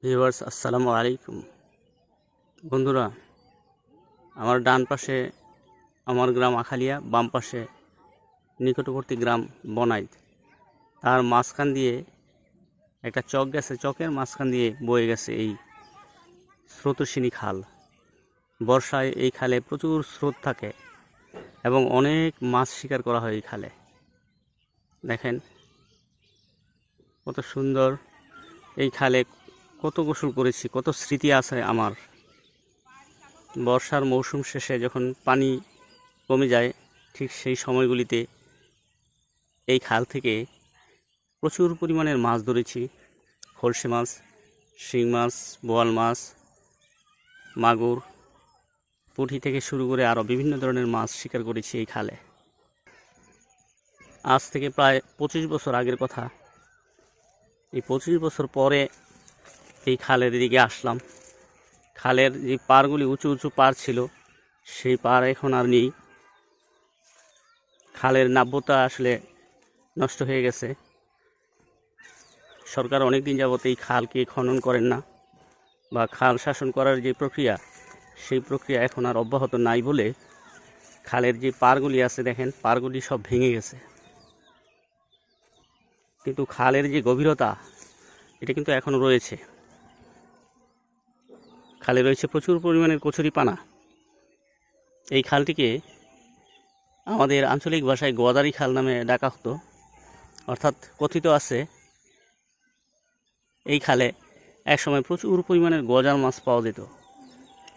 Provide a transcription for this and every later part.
Viewers আসসালামু আলাইকুম। বন্ধুরা, আমার ডান পাশে আমার গ্রাম আখালিয়া, বাম পাশে নিকটবর্তী গ্রাম বনাইত। তার মাঝখান দিয়ে একটা চক গেছে, চকের মাঝখান দিয়ে বয়ে গেছে এই স্রোতস্বিনী খাল। বর্ষায় এই খালে প্রচুর স্রোত থাকে এবং অনেক মাছ শিকার করা হয় এই খালে। দেখেন কত সুন্দর এই খালে, কত গোসল করেছি, কত স্মৃতি আছে আমার। বর্ষার মৌসুম শেষে যখন পানি কমে যায়, ঠিক সেই সময়গুলিতে এই খাল থেকে প্রচুর পরিমাণের মাছ ধরেছি। খলসে মাছ, শিং মাছ, বোয়াল মাছ, মাগুর, পুঁটি থেকে শুরু করে আরও বিভিন্ন ধরনের মাছ শিকার করেছি এই খালে। আজ থেকে প্রায় 25 বছর আগের কথা। এই 25 বছর পরে এই খালের দিকে আসলাম। খালের যে পাড়গুলি উঁচু উঁচু পাড় ছিল, সেই পাড় এখন আর নেই। খালের নাব্যতা আসলে নষ্ট হয়ে গেছে। সরকার অনেক দিন যাবত এই খালকে খনন করেন না, বা খাল শাসন করার যে প্রক্রিয়া, সেই প্রক্রিয়া এখন আর অব্যাহত নাই বলে খালের যে পাড়গুলি আছে, দেখেন পাড়গুলি সব ভেঙে গেছে। কিন্তু খালের যে গভীরতা, এটা কিন্তু এখনও রয়েছে। খালে রয়েছে প্রচুর পরিমাণের কচুরিপানা। এই খালটিকে আমাদের আঞ্চলিক ভাষায় গোয়াদারি খাল নামে ডাকা হতো। অর্থাৎ কথিত আছে এই খালে একসময় প্রচুর পরিমাণের গজার মাছ পাওয়া যেত।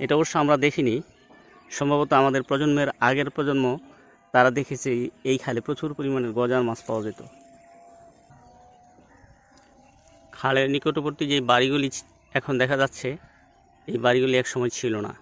এটা অবশ্য আমরা দেখিনি, সম্ভবত আমাদের প্রজন্মের আগের প্রজন্ম তারা দেখেছে এই খালে প্রচুর পরিমাণের গজার মাছ পাওয়া যেত। খালের নিকটবর্তী যে বাড়িগুলি এখন দেখা যাচ্ছে, এই বাড়িগুলি একসময় ছিল না।